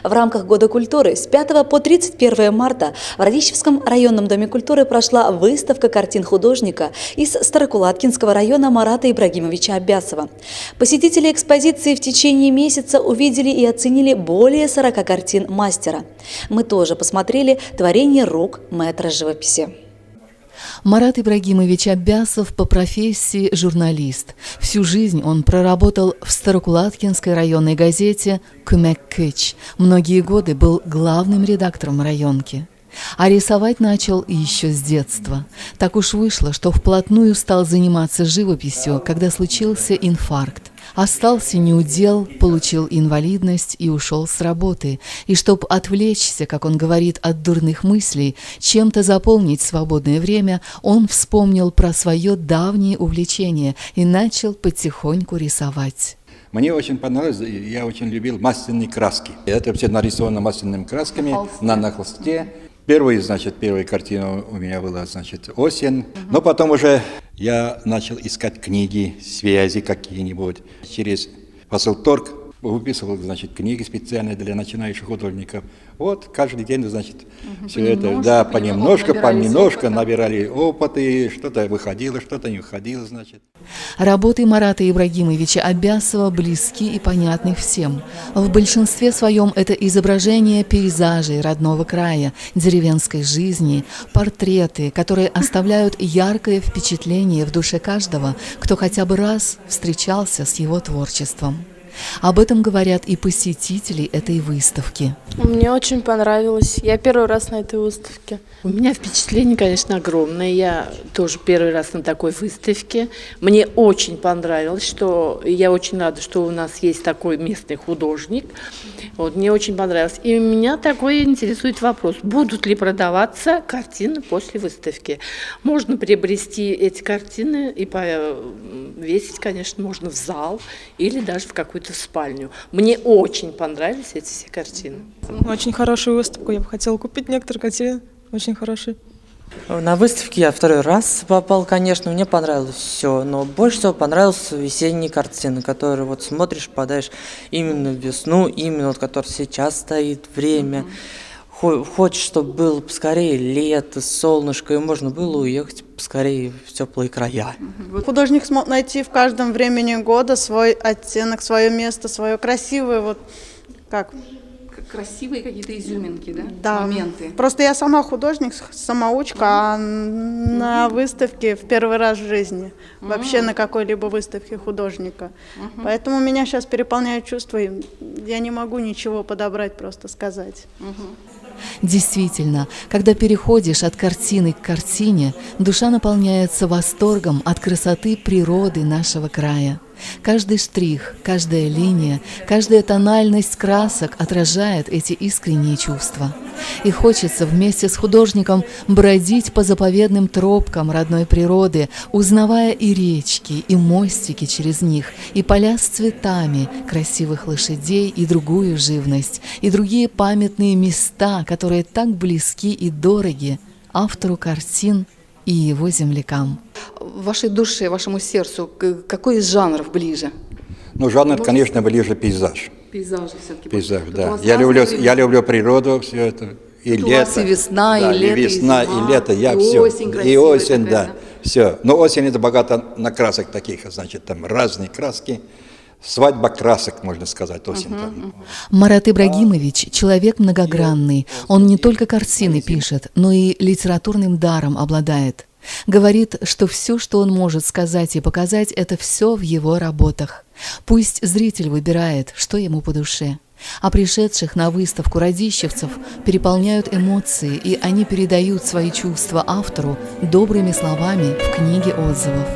В рамках Года культуры с 5 по 31 марта в Радищевском районном доме культуры прошла выставка картин художника из Старокулаткинского района Марата Ибрагимовича Аббясова. Посетители экспозиции в течение месяца увидели и оценили более 40 картин мастера. Мы тоже посмотрели творение рук мэтра живописи. Марат Ибрагимович Аббясов по профессии журналист. Всю жизнь он проработал в Старокулаткинской районной газете «Күмәк-Кыч». Многие годы был главным редактором районки. А рисовать начал еще с детства. Так уж вышло, что вплотную стал заниматься живописью, когда случился инфаркт. Остался неудел, получил инвалидность и ушел с работы. И чтобы отвлечься, как он говорит, от дурных мыслей, чем-то заполнить свободное время, он вспомнил про свое давнее увлечение и начал потихоньку рисовать. Мне очень понравилось, я очень любил масляные краски. Это все нарисовано масляными красками на холсте. Первая картина у меня была, осень. Но потом уже я начал искать книги, связи какие-нибудь. Через Посылторг выписывал, книги специальные для начинающих художников. Вот каждый день, все это, да, понемножку набирали опыты, что-то выходило, что-то не выходило, Работы Марата Ибрагимовича Аббясова близки и понятны всем. В большинстве своем это изображение пейзажей родного края, деревенской жизни, портреты, которые оставляют яркое впечатление в душе каждого, кто хотя бы раз встречался с его творчеством. Об этом говорят и посетители этой выставки. Мне очень понравилось. Я первый раз на этой выставке. У меня впечатление, конечно, огромное. Я тоже первый раз на такой выставке. Мне очень понравилось, что я очень рада, что у нас есть такой местный художник. Вот, мне очень понравилось. И меня такой интересует вопрос, будут ли продаваться картины после выставки. Можно приобрести эти картины и повесить, конечно, можно в зал или даже в какую-то спальню. Мне очень понравились эти все картины. Очень хорошую выставку. Я бы хотела купить некоторые картины. Очень хорошие. На выставке я второй раз попал, конечно, мне понравилось все, но больше всего понравились весенние картины, которые вот смотришь, попадаешь именно в весну, именно вот, который сейчас стоит, время. Хочешь, чтобы было поскорее лето, солнышко, и можно было уехать поскорее в теплые края. Художник смог найти в каждом времени года свой оттенок, свое место, свое красивое, Красивые какие-то изюминки, да? Да. Моменты. Просто я сама художник, самоучка, а на выставке в первый раз в жизни. Вообще на какой-либо выставке художника. Поэтому меня сейчас переполняют чувства, и я не могу ничего подобрать, просто сказать. Действительно, когда переходишь от картины к картине, душа наполняется восторгом от красоты природы нашего края. Каждый штрих, каждая линия, каждая тональность красок отражает эти искренние чувства. И хочется вместе с художником бродить по заповедным тропкам родной природы, узнавая и речки, и мостики через них, и поля с цветами, красивых лошадей и другую живность, и другие памятные места, которые так близки и дороги автору картин и его землякам. Вашей душе, вашему сердцу, какой из жанров ближе? Жанр, конечно, ближе пейзаж. Пейзажи все-таки. Пейзаж, да. Я люблю природу, все это. И лето. У вас и весна, да, и лето, и весна, и зима, и лето, и все. осень красивая и осень, такая, да. Все. Но осень это богато на красок таких, там разные краски. Свадьба красок, можно сказать, осень. Марат Ибрагимович – человек многогранный. Он не только картины пишет, но и литературным даром обладает. Говорит, что все, что он может сказать и показать, это все в его работах. Пусть зритель выбирает, что ему по душе. А пришедших на выставку радищевцев переполняют эмоции, и они передают свои чувства автору добрыми словами в книге отзывов.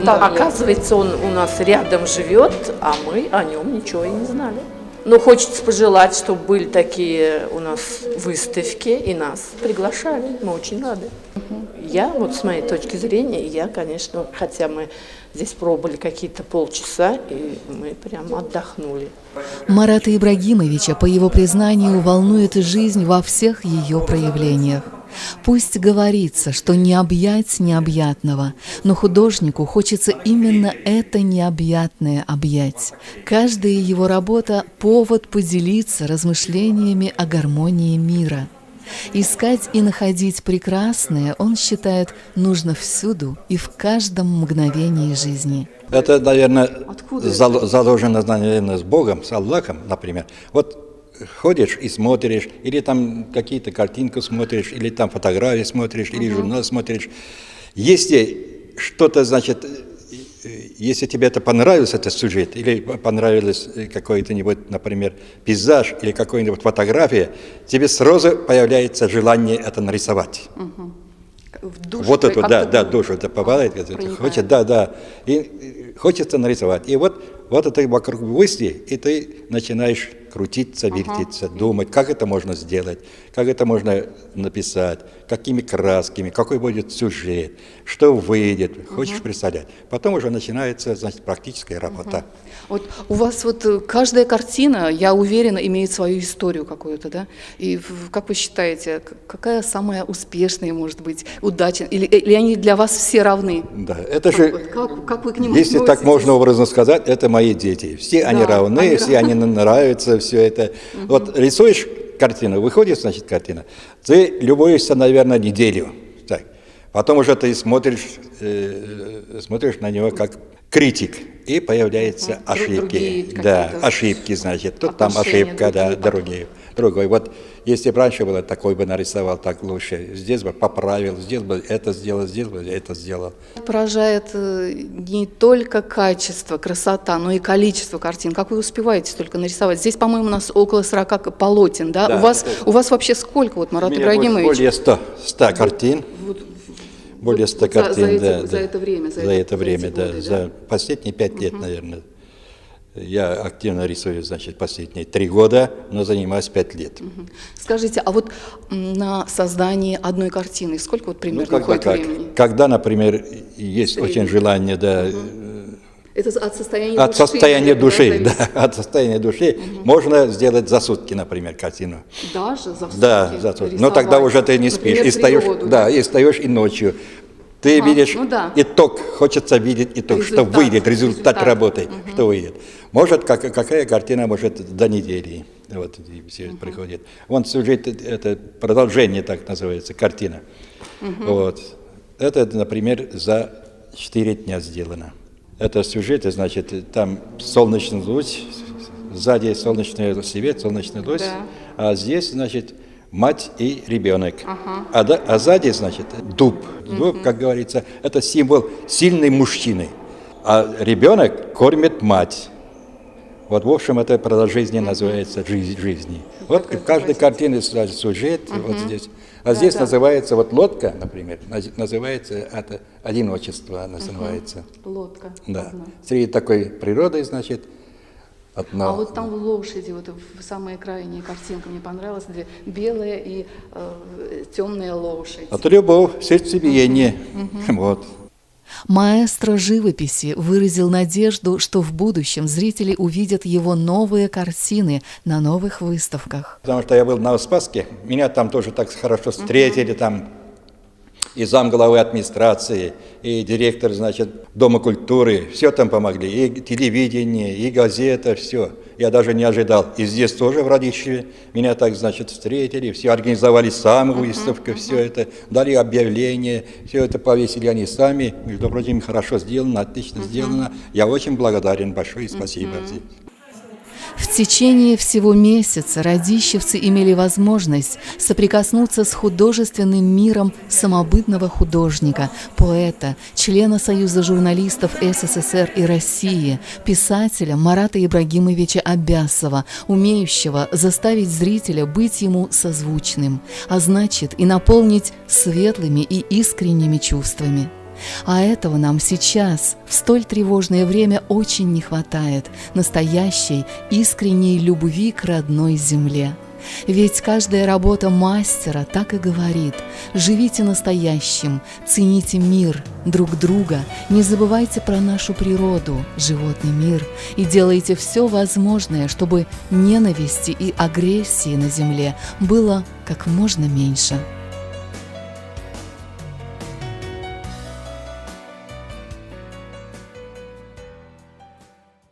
Оказывается, он у нас рядом живет, а мы о нем ничего и не знали. Но хочется пожелать, чтобы были такие у нас выставки, и нас приглашали. Мы очень рады. Я, с моей точки зрения, конечно, хотя мы здесь пробыли какие-то полчаса, и мы прям отдохнули. Марата Ибрагимовича, по его признанию, волнует жизнь во всех ее проявлениях. Пусть говорится, что не объять необъятного, но художнику хочется именно это необъятное объять. Каждая его работа – повод поделиться размышлениями о гармонии мира. Искать и находить прекрасное, он считает, нужно всюду и в каждом мгновении жизни. Это, наверное, Откуда заложено, наверное, с Богом, с Аллахом, например. Вот ходишь и смотришь, или там какие-то картинки смотришь, или там фотографии смотришь, или журнал смотришь. Если что-то, значит, если тебе это понравился, этот сюжет, или понравилось какой-то-нибудь, например, пейзаж, или какая-нибудь фотография, тебе сразу появляется желание это нарисовать. В душу Вот это, как-то да, душу это попадает, хочет, да, и хочется нарисовать. И вот это вокруг мысли, и ты начинаешь крутиться, вертеться, думать, как это можно сделать, как это можно написать, какими красками, какой будет сюжет, что выйдет, хочешь представлять. Потом уже начинается, значит, практическая работа. Вот у вас вот каждая картина, я уверена, имеет свою историю какую-то, да? И как вы считаете, какая самая успешная, может быть, удача? Или они для вас все равны? Да, это же, Как вы к ним если так относитесь? можно образно сказать, это мои дети. Все они равны, все они нравятся, все это. Вот рисуешь картину, выходит, значит, картина, ты любуешься, наверное, неделю. Так. Потом уже ты смотришь на него как критик, и появляются ошибки. Да, ошибки, значит, тут там ошибка, да, другой. Вот если бы раньше было, такой бы нарисовал, так лучше. Здесь бы поправил, здесь бы это сделал, здесь бы это сделал. Поражает не только качество, красота, но и количество картин. Как вы успеваете столько нарисовать? Здесь, по-моему, у нас около 40 полотен, да? Да, у вас вообще сколько, вот, Марат У меня Ибрагимович? более 100 картин. Более 100 картин, за это время, да. За последние 5 лет, наверное. Я активно рисую, значит, последние 3 года, но занимаюсь 5 лет. Скажите, а вот на создание одной картины сколько вот примерно уходит времени? Когда, например, есть очень желание, да, Это от состояния от души? состояния души, да, от состояния души можно сделать за сутки, например, картину. Даже за сутки? Да, за сутки. Но тогда уже ты не спишь, Например, и встаешь, природу, да, и встаешь и ночью. Ты видишь итог, хочется видеть итог, что выйдет, результат работы, что выйдет. Может, какая картина может до недели, вот, и все это приходит. Вон сюжет, это продолжение, так называется, картина. Вот. Это, например, за 4 дня сделано. Это сюжет, значит, там солнечный луч, сзади солнечный свет, солнечный луч, а здесь, значит, мать и ребенок. А сзади, значит, дуб. Дуб, как говорится, это символ сильной мужчины. А ребенок кормит мать. Вот, в общем, это продолжение называется жизни. Вот в каждой картине сюжет, вот здесь. А здесь называется, вот лодка, например, называется, это одиночество называется. Лодка. Да. Среди такой природы, значит, одна. А вот там в лошади, вот в самой крайней картинка мне понравилась, две белая и темная лошадь. Это любовь, сердцебиение. Вот. Маэстро живописи выразил надежду, что в будущем зрители увидят его новые картины на новых выставках. Потому что я был на Спаске, меня там тоже так хорошо встретили, там и замглавы администрации, и директор, значит, Дома культуры, все там помогли, и телевидение, и газета, все. Я даже не ожидал. И здесь тоже в Радищеве меня так, значит, встретили, все организовали сами выставку, все это, дали объявление, все это повесили они сами. Между прочим, хорошо сделано, отлично сделано. Я очень благодарен, большое спасибо. В течение всего месяца радищевцы имели возможность соприкоснуться с художественным миром самобытного художника, поэта, члена Союза журналистов СССР и России, писателя Марата Ибрагимовича Аббясова, умеющего заставить зрителя быть ему созвучным, а значит и наполнить светлыми и искренними чувствами. А этого нам сейчас, в столь тревожное время, очень не хватает, настоящей, искренней любви к родной земле. Ведь каждая работа мастера так и говорит: живите настоящим, цените мир, друг друга, не забывайте про нашу природу, животный мир, и делайте все возможное, чтобы ненависти и агрессии на земле было как можно меньше.